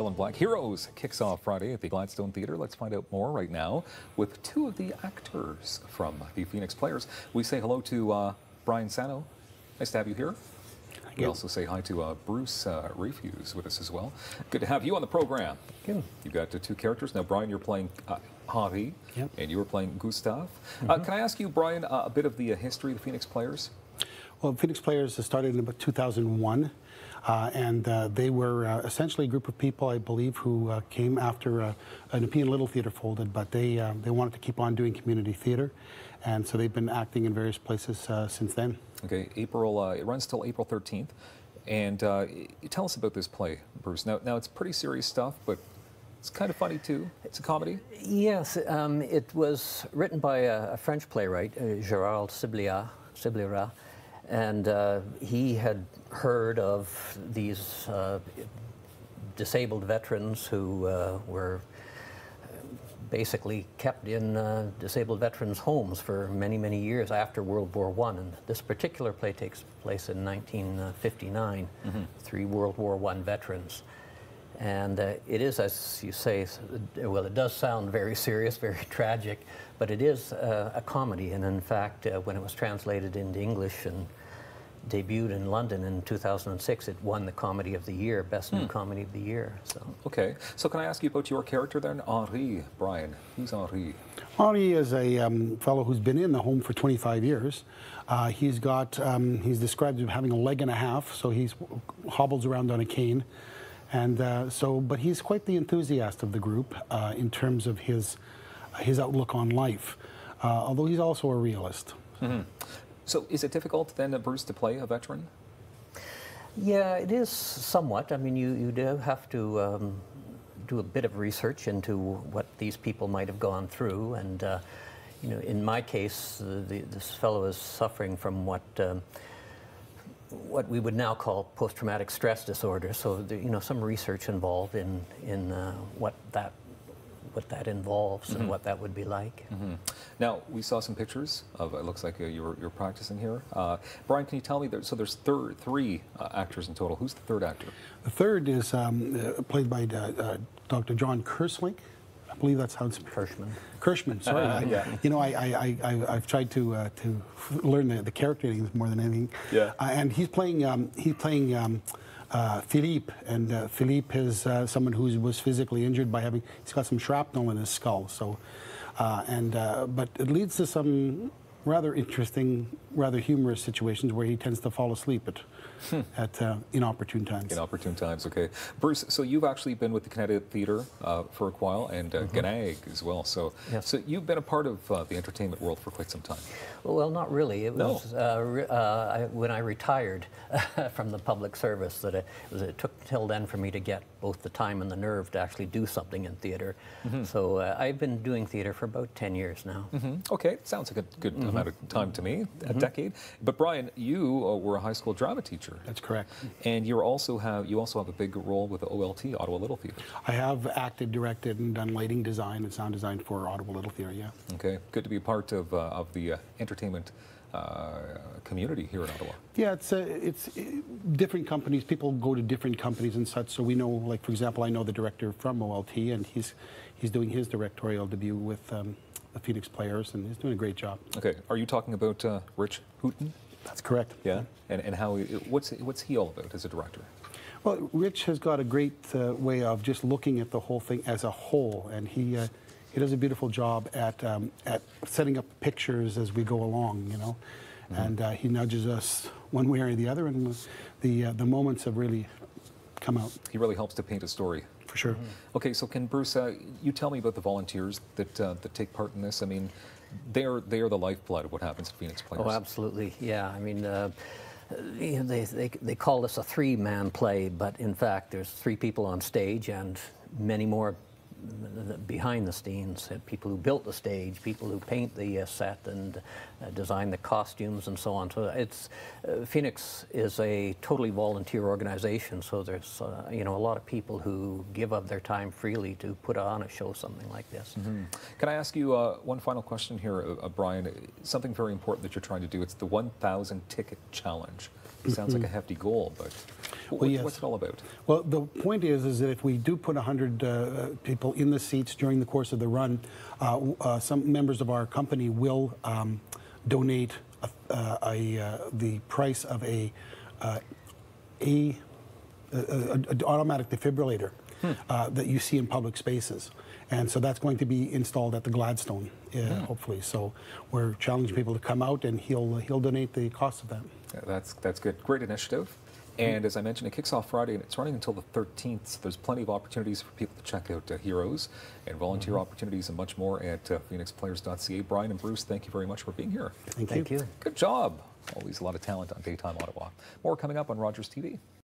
Still in Black Heroes kicks off Friday at the Gladstone Theatre. Let's find out more right now with two of the actors from the Phoenix Players. We say hello to Brian Cano. Nice to have you here. We also say hi to Bruce Rayfuse with us as well. Good to have you on the program. Good. You've got two characters. Now, Brian, you're playing Henri, and you were playing Gustave. Can I ask you, Brian, a bit of the history of the Phoenix Players? Well, Phoenix Players started in about 2001, and they were essentially a group of people, I believe, who came after an Nepean Little Theatre folded, but they wanted to keep on doing community theatre, and so they've been acting in various places since then. Okay, April. It runs till April 13th, and tell us about this play, Bruce. Now, it's pretty serious stuff, but it's kind of funny too. It's a comedy. Yes, it was written by a French playwright, Gérard Siblera. And he had heard of these disabled veterans who were basically kept in disabled veterans' homes for many, many years after World War I. And this particular play takes place in 1959, 3 World War I veterans. And it is, as you say, well, it does sound very serious, very tragic, but it is a comedy. And in fact, when it was translated into English and debuted in London in 2006, it won the Comedy of the Year, Best New Comedy of the Year. So. Okay, so can I ask you about your character then, Henri, Brian? Who's Henri? Henri is a fellow who's been in the home for 25 years. He's he's described as having a leg and a half, so he hobbles around on a cane. And but he's quite the enthusiast of the group in terms of his outlook on life, although he's also a realist. So is it difficult then, Bruce, to play a veteran? Yeah, it is somewhat. I mean, you do have to do a bit of research into what these people might have gone through. And, you know, in my case, this fellow is suffering from what we would now call post-traumatic stress disorder. So, you know, some research involved in what that involves and what that would be like. Now, we saw some pictures of, it looks like you're practicing here. Brian, can you tell me, so there's three actors in total. Who's the third actor? The third is played by Dr. John Kerslink. I believe that's how it's Kirschman, sorry. You know, I've tried to learn the character names more than anything. Yeah. And he's playing Philippe, and Philippe is someone who was physically injured by he's got some shrapnel in his skull. So, but it leads to some rather interesting, rather humorous situations where he tends to fall asleep at inopportune times. Inopportune times, okay. Bruce, so you've actually been with the Connecticut Theatre for a while, and Ganag as well. So, yes. So you've been a part of the entertainment world for quite some time. Well, not really. It was when I retired from the public service that it took till then for me to get both the time and the nerve to actually do something in theatre. So I've been doing theatre for about 10 years now. Okay, sounds like a good amount of time to me, a decade. But Brian, you were a high school drama teacher. That's correct. And you also have a big role with the OLT, Ottawa Little Theatre. I have acted, directed, and done lighting design and sound design for Ottawa Little Theatre. Yeah. Okay, good to be part of the entertainment community here in Ottawa. Yeah, it's different companies. People go to different companies and such. So we know, like for example, I know the director from OLT, and he's doing his directorial debut with the Phoenix Players, and he's doing a great job. Okay, are you talking about Rich Hooten? That's correct. Yeah, and how what's he all about as a director? Well, Rich has got a great way of just looking at the whole thing as a whole, and he does a beautiful job at setting up pictures as we go along, you know, and he nudges us one way or the other, and the moments have really come out. He really helps to paint a story. For sure. Okay, so can Bruce, you tell me about the volunteers that take part in this? I mean, they are the lifeblood of what happens at Phoenix Players. Oh, absolutely. Yeah. I mean, they call this a 3-man play, but in fact, there's 3 people on stage and many more behind the scenes, people who built the stage, people who paint the set and design the costumes and so on. So it's Phoenix is a totally volunteer organization. So there's you know, a lot of people who give up their time freely to put on a show, something like this. Can I ask you one final question here, Brian? Something very important that you're trying to do. It's the 1,000 ticket challenge. It sounds like a hefty goal, but yes. What's it all about? Well, the point is that if we do put 100 people in the seats during the course of the run, some members of our company will donate the price of a automatic defibrillator that you see in public spaces. And so that's going to be installed at the Gladstone, hopefully. So we're challenging people to come out, and he'll donate the cost of that. Yeah, that's good. Great initiative. And as I mentioned, it kicks off Friday, and it's running until the 13th. So there's plenty of opportunities for people to check out heroes and volunteer opportunities and much more at phoenixplayers.ca. Brian and Bruce, thank you very much for being here. Thank you. Good job. Always a lot of talent on Daytime Ottawa. More coming up on Rogers TV.